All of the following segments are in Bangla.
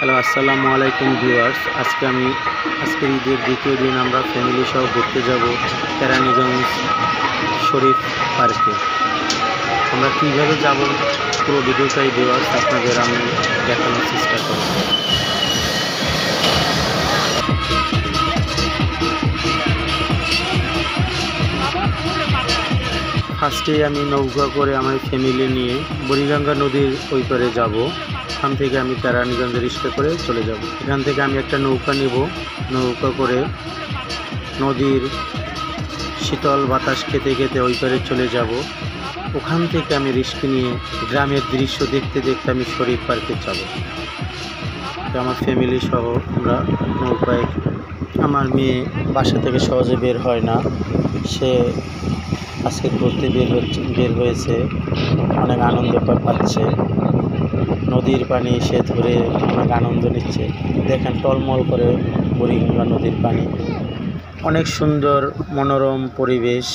হ্যালো, আসসালামু আলাইকুম ভিউয়ার্স। আজকের ঈদের দ্বিতীয় দিন আমরা ফ্যামিলি সহ ঘুরতে যাব কেরানীগঞ্জ শরীফ পার্কে। আমরা কীভাবে যাব পুরো ভিডিওটাই ভিউয়ার্স আপনাদের আমি দেখানোর চেষ্টা করব। ফার্স্টেই আমি নৌকা করে আমার ফ্যামিলি নিয়ে বুড়িগঙ্গা নদীর ওই পারে যাব। এখান থেকে আমি কেরানীগঞ্জ রিক্সা করে চলে যাব। এখান থেকে আমি একটা নৌকা নিব, নৌকা করে নদীর শীতল বাতাস খেতে খেতে ওই পারে চলে যাব। ওখান থেকে আমি রিক্সা নিয়ে গ্রামের দৃশ্য দেখতে দেখতে আমি শরীফ পার্কে যাব। আমার ফ্যামিলি সহ আমরা নৌকায়, আমার মেয়ে বাসা থেকে সহজে বের হয় না, সে আজকে ঘুরতে বের হয়েছে, অনেক আনন্দ পাচ্ছে। নদীর পানি সে ধরে অনেক আনন্দ নিচ্ছে। দেখেন টলমল করে বুড়িগঙ্গা নদীর পানি, অনেক সুন্দর মনোরম পরিবেশ।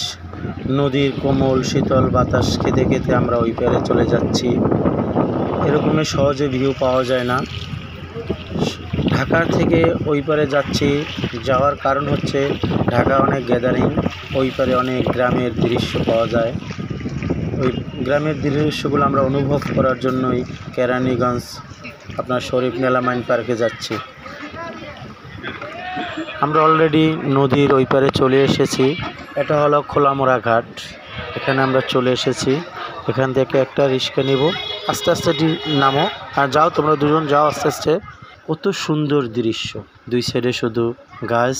নদীর কোমল শীতল বাতাস খেতে খেতে আমরা ওই পারে চলে যাচ্ছি। এরকমের সহজে ভিউ পাওয়া যায় না। ঢাকা থেকে ওই পারে যাচ্ছি, যাওয়ার কারণ হচ্ছে ঢাকা অনেক গ্যাদারিং, ওই পারে অনেক গ্রামের দৃশ্য পাওয়া যায়। ওই গ্রামের দৃশ্যগুলো আমরা অনুভব করার জন্যই কেরানীগঞ্জ আপনার শরীফ মেলামাইন পার্কে যাচ্ছি। আমরা অলরেডি নদীর ওই পারে চলে এসেছি। এটা হলো খোলামোড়া ঘাট, এখানে আমরা চলে এসেছি। এখান থেকে একটা রিক্সা নিব, আস্তে আস্তে নামো আর যাও, তোমরা দুজন যাও আস্তে আস্তে। কত সুন্দর দৃশ্য, দুই সাইডে শুধু গাছ,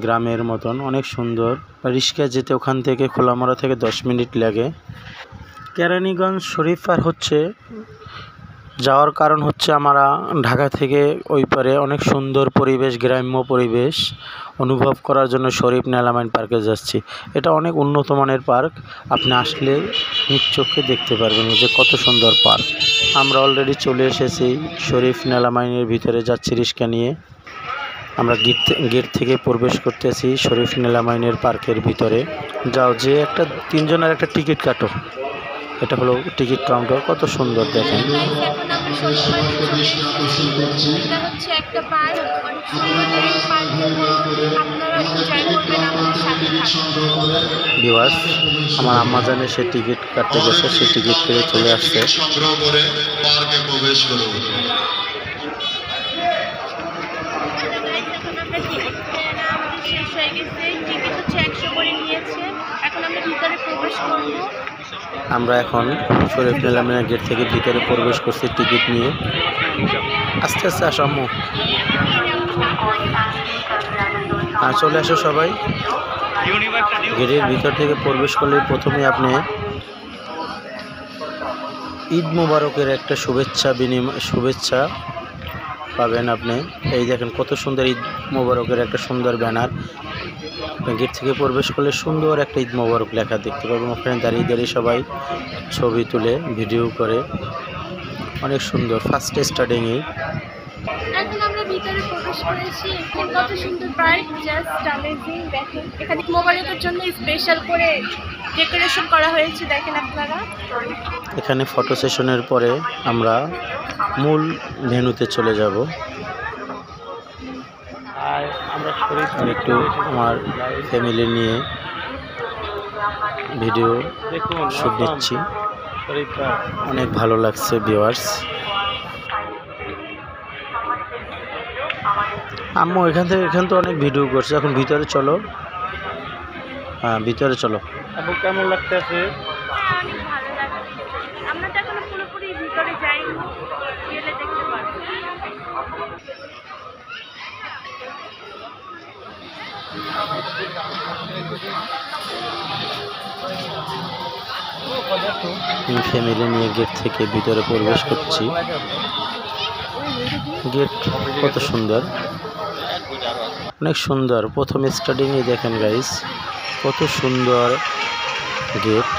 গ্রামের মতন অনেক সুন্দর। রিক্সায় যেতে ওখান থেকে খোলামোড়া থেকে 10 মিনিট লাগে। কেরানীগঞ্জ শরীফ পার হচ্ছে যাওয়ার কারণ হচ্ছে আমরা ঢাকা থেকে ওই পারে অনেক সুন্দর পরিবেশ, গ্রাম্য পরিবেশ অনুভব করার জন্য শরীফ মেলামাইন পার্কে যাচ্ছি। এটা অনেক উন্নত মানের পার্ক, আপনি আসলে নিজ চোখে দেখতে পারবেন যে কত সুন্দর পার্ক। আমরা অলরেডি চলে এসেছি শরীফ মেলামাইনের ভিতরে, যাচ্ছি রিক্সা নিয়ে। আমরা গেট থেকে প্রবেশ করতেছি শরীফ মেলামাইনের পার্কের ভিতরে। যাও, যে একটা 3 জনের একটা টিকিট কাটো, এটা হলো টিকিট কাউন্টার। কত সুন্দর দেখেন। ভিউয়ার্স, আমার আম্মা জানে সে টিকিট কাটতে গেছে, সে টিকিট কেটে চলে আসছে। আমরা এখন শরীফ মেলামাইনের গেট থেকে ভিতরে প্রবেশ করছি টিকিট নিয়ে। আস্তে আস্তে আসো আম্মু, আর চলে আসো সবাই। গেটের ভিতর থেকে প্রবেশ করলে প্রথমে আপনি ঈদ মোবারকের একটা শুভেচ্ছা পাবেন আপনি। এই দেখেন কত সুন্দর ঈদ মোবারকের একটা সুন্দর ব্যানার। গেট থেকে প্রবেশ করলে সুন্দর একটা ঈদ মোবারক লেখা দেখতে পাবেন। ওখানে দাঁড়িয়ে দাঁড়িয়ে সবাই ছবি তুলে ভিডিও করে, অনেক সুন্দর। ফার্স্ট স্টার্টিংয়ে এখন আমরা ভিতরে প্রবেশ করেছি। কত সুন্দর পার্ক, জাস্ট অ্যামেজিং। দেখেন এখানে মোবাইলের জন্য স্পেশাল করে ডেকোরেশন করা হয়েছে, দেখেন আপনারা। এখানে ফটো সেশনের পরে আমরা মূল ভেন্যুতে চলে যাব। আর আমরা একটু আমার ফ্যামিলি নিয়ে ভিডিও শুট নিচ্ছি, অনেক ভালো লাগছে ভিউয়ার্স। আম্মু এখান তো অনেক ভিডিও করছে, এখন ভিতরে চলো। হ্যাঁ, ভিতরে চলো। আপু কেমন লাগতেছে? অনেক ভালো লাগছে। আমরা তো এখনো পুরোপুরি ভিতরে যাইনি, গেলে দেখতে পারবো। ফ্যামিলি নিয়ে গেট থেকে ভিতরে প্রবেশ করছি। গেট কত সুন্দর, অনেক সুন্দর। প্রথম স্টার্টিংয়ে দেখেন গাইস, কত সুন্দর গেট।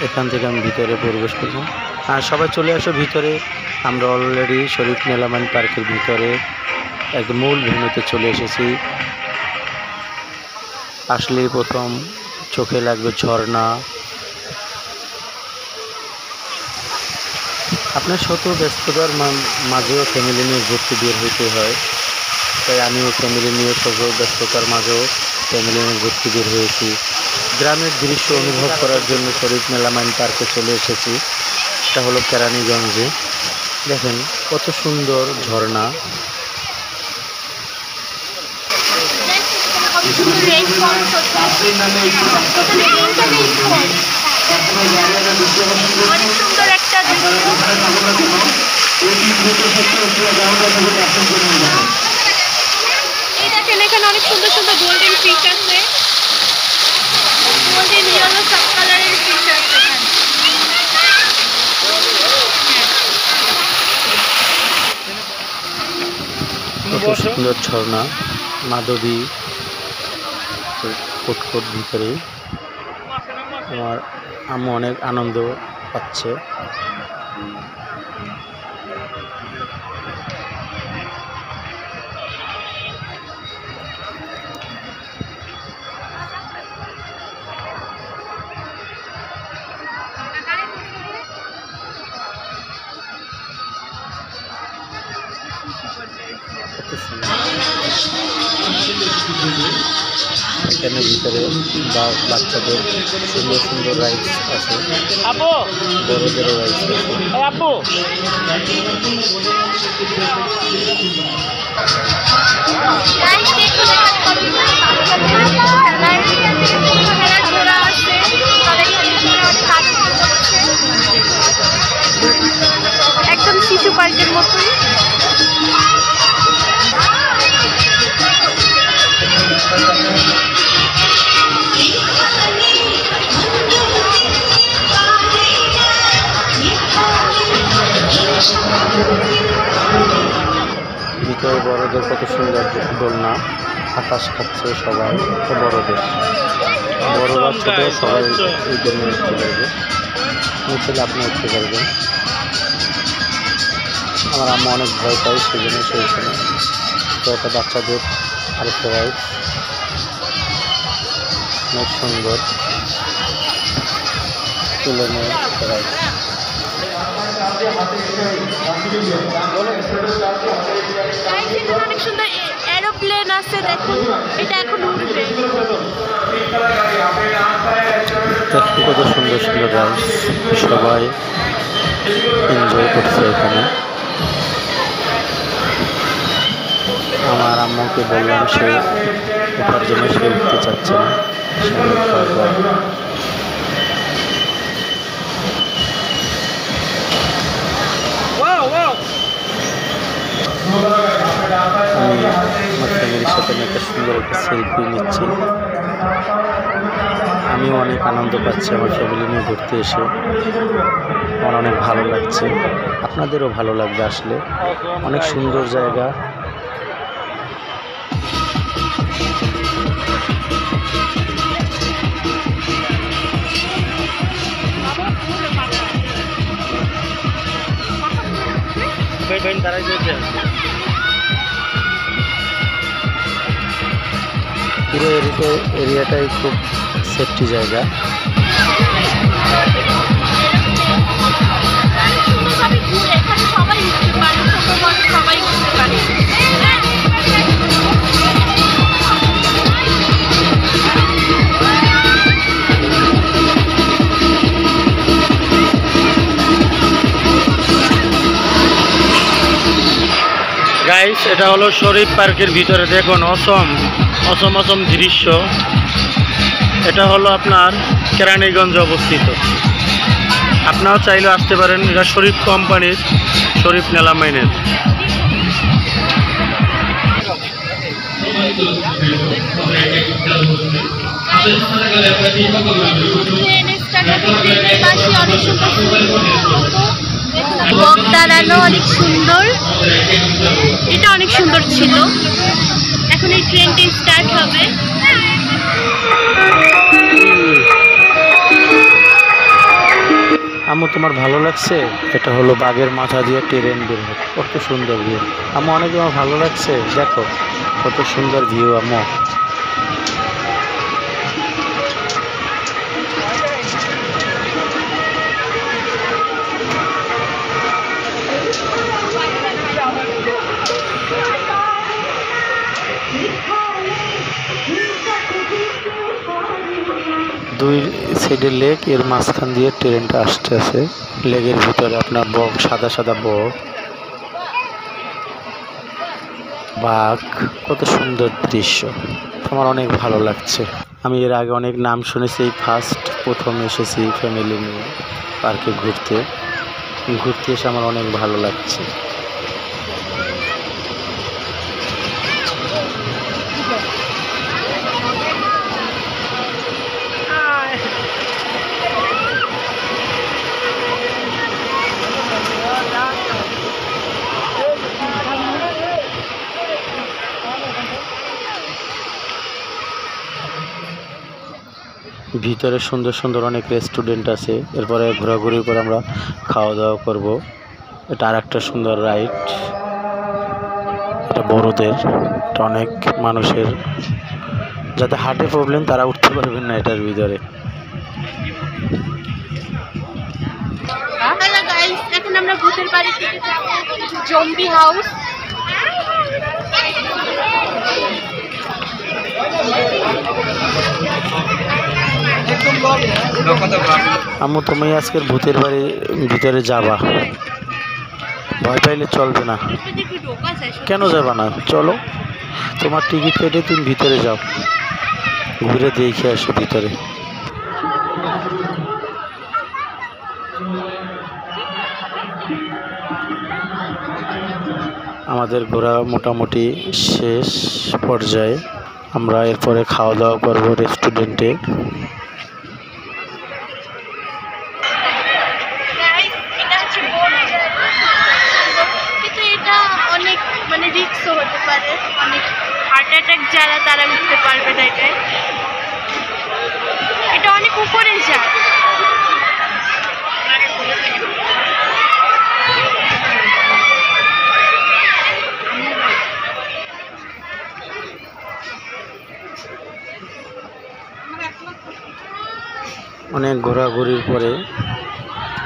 এখান থেকে আমি ভিতরে প্রবেশ করলাম। আর সবাই চলে আসো ভিতরে। আমরা অলরেডি শরীফ মেলামাইন পার্কের ভিতরে একদম মূল ভেন্যুতে চলে এসেছি। আসলেই প্রথম চোখে লাগবে ঝর্ণা। আপনার শত ব্যস্ততার মাঝেও ফ্যামিলি নিয়ে ঘুরতে বের হইতে হয়, তাই আমিও ফ্যামিলি নিয়ে শত ব্যস্ততার মাঝেও ফ্যামিলি নিয়ে ঘুরতে বের হয়েছি। গ্রামের দৃশ্য অনুভব করার জন্য শরীফ মেলামাইন পার্কে চলে এসেছি। এটা হলো কেরানীগঞ্জে। দেখেন কত সুন্দর ঝর্ণা। অনেক সুন্দর একটা এই দেখেন এখানে অনেক সুন্দর সুন্দর গোল্ডেন ফিশ আছে, গোল্ডেন ইয়েলো সব কালারের ফিশ আছে কত সুন্দর ঝর্ণা, মাধবী ফুটফুট ভিতরে। আমার আম্মু অনেক আনন্দ পাচ্ছে। এখানে ভিতরে বাচ্চাদের সুন্দর সুন্দর রাইডস আছে, বড়দেরও রাইডস আছে। একদম শিশু পার্কের মতোই। ভিতরে বড়দের কত সুন্দর দোলনা, আকাশ খাচ্ছে সবাই। বড়দের বড়রা ছোট সবাই এই জন্য উঠতে পারবে, নিচে আপনি উঠতে পারবেন। আমার আম্মা অনেক ভয় পাই, সেই জন্য সেইখানে তো একটা বাচ্চাদের আরেকটা রাইড অনেক সুন্দর তুলে নিয়ে রাইড। অনেক সুন্দর এরোপ্লেন আছে, দেখুন এটা এখন উঠবে। দেখুন কত সুন্দর সুন্দর রাইড, সবাই এনজয় করছে এখানে। আমার আম্মুকে বললাম, সে ওঠার জন্য সে উঠতে চাচ্ছে না, আমি আমার ফ্যামিলির সাথে একটা সুন্দর একটা সেলফি নিচ্ছি। আমিও অনেক আনন্দ পাচ্ছি আমার ফ্যামিলি নিয়ে ঘুরতে এসে, আমার অনেক ভালো লাগছে। আপনাদেরও ভালো লাগবে, আসলে অনেক সুন্দর জায়গা। পুরো এরিয়াটাই খুব সেফটি জায়গা। গাইস, এটা হলো শরীফ পার্কের ভিতরে। দেখুন অসম দৃশ্য। এটা হলো আপনার কেরানীগঞ্জে অবস্থিত। আপনারাও চাইলে আসতে পারেন। এটা শরীফ কোম্পানির, শরীফ মেলামাইনের। দাঁড়ানো অনেক সুন্দর, এটা অনেক সুন্দর ছিল। এখন এই ট্রেনটি স্টার্ট হবে। আম্মু তোমার ভালো লাগছে? এটা হলো বাগের মাথা দিয়ে ট্রেন বের হয়, কত সুন্দর ভিউ। আম্মু অনেক তোমার ভালো লাগছে? দেখো কত সুন্দর ভিউ আম্মু। দুই সাইডে লেক, এর মাঝখান দিয়ে ট্রেনটা আসতে আছে। লেকের ভিতরে আপনার বক, সাদা সাদা বক, বাঘ, কত সুন্দর দৃশ্য। আমার অনেক ভালো লাগছে। আমি এর আগে অনেক নাম শুনেছি, এই প্রথম এসেছি ফ্যামিলি নিয়ে পার্কে ঘুরতে এসে আমার অনেক ভালো লাগছে। ভিতরে সুন্দর সুন্দর অনেক রেস্টুরেন্ট আছে। এরপরে ঘোরাঘুরি করে আমরা খাওয়া দাওয়া করব। এটা আর একটা সুন্দর রাইড, এটা বড়দের, এটা অনেক মানুষের, যাতে হার্টে প্রবলেম তারা উঠতে পারবেন না এটার ভিতরে। হ্যালো গাইস, এখন আমরা ভূতের বাড়ি থেকে যাব জম্বি হাউস। আম্মু, তুমি আজকের ভূতের বাড়ির ভিতরে যাবা? ভয় পাইলে চলবে না। কেন যাবা না? চলো, তোমার টিকিট কেটে তুমি ভিতরে যাও, ঘুরে দেখে আসো ভিতরে। আমাদের ঘোরা মোটামুটি শেষ পর্যায়ে। আমরা এরপরে খাওয়া দাওয়া করবো রেস্টুরেন্টে। কিন্তু এটা অনেক রিস্কও হতে পারে, অনেক হার্ট অ্যাটাক যারা তারা উঠতে পারবে না। এটা অনেক উপরে যায়। অনেক ঘোরাঘুরির পরে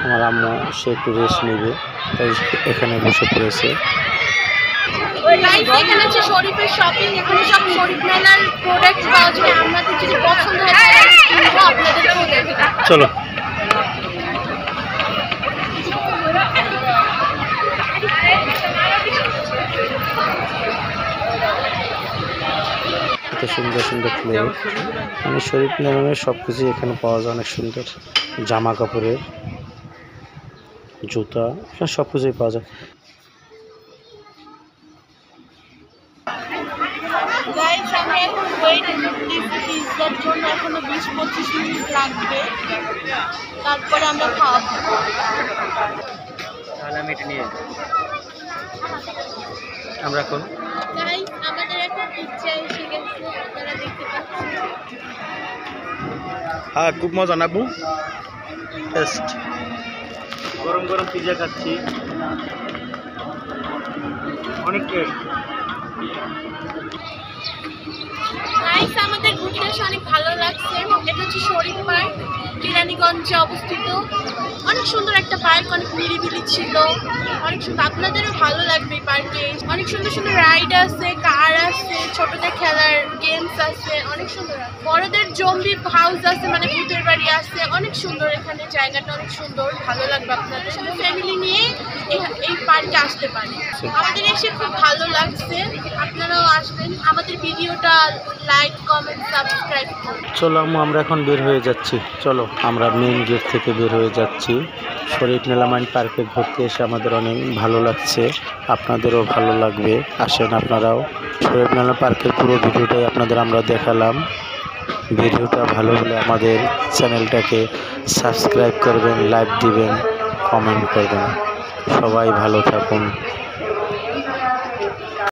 আমার আম্মু সে একটু রেস্ট নেবে, তাই এখানে বসে পড়েছে। এখানে হচ্ছে শরীফের শপিং। এখানে সব শরীফ মেলার প্রোডাক্ট পাওয়া যায়। আমাদের যদি পছন্দ হয় আপনাদের চলো। এত সুন্দর সুন্দর ক্লোথ, মানে শরীফ মেলামের সব কিছু এখানে পাওয়া যায়। অনেক সুন্দর জামা কাপড়ের, জুতা, সব কিছুই পাওয়া যায়। আমি এখন ওয়েট করতেছি পিৎজার জন্য। এখনো 20-25 মিনিট লাগবে, তারপরে আমরা খাওয়াবো। তাহলে আমি এটা নিয়ে আমরা এখন আমাদের একটা পিৎজা এসে গেছে, আপনারা দেখতে পাচ্ছেন। হ্যাঁ, খুব মজা না বউ, টেস্ট। গরম গরম পিৎজা খাচ্ছি, অনেক টেস্ট। গাইস, আমাদের ঘুরতে এসে অনেক ভালো লাগছে। এটা হচ্ছে শরীফ পার্ক, কেরানীগঞ্জে অবস্থিত। অনেক সুন্দর একটা পার্ক, অনেক নিরিবিলি ছিল, অনেক সুন্দর। আপনাদেরও ভালো লাগবে এই পার্কে। অনেক সুন্দর সুন্দর রাইড আছে, কার আছে, ছোটদের খেলার গেমস আছে, অনেক সুন্দর। বড়দের জম্বি হাউস আছে, ভূতের বাড়ি আছে, অনেক সুন্দর। এখানে জায়গাটা অনেক সুন্দর, ভালো লাগবে আপনাদের সাথে ফ্যামিলি নিয়ে এই পার্কে আসতে পারেন। আমাদের এসে খুব ভালো লাগছে, আপনারাও আসবেন। আমাদের ভিডিওটা লাইক, কমেন্ট, সাবস্ক্রাইব করুন। চলো আম্মু, আমরা এখন বের হয়ে যাচ্ছি। চলো, আমরা মেইন গেট থেকে বের হয়ে যাচ্ছি। শরীফ মেলামাইন পার্কে ঘুরতে এসে আমাদের অনেক ভালো লাগছে, আপনাদেরও ভালো লাগবে। আসেন আপনারাও। শরীফ মেলা পার্কের পুরো ভিডিওটাই আপনাদের আমরা দেখালাম। ভিডিওটা ভালো হলে আমাদের চ্যানেলটাকে সাবস্ক্রাইব করবেন, লাইক দিবেন, কমেন্ট করবেন। সবাই ভালো থাকুন।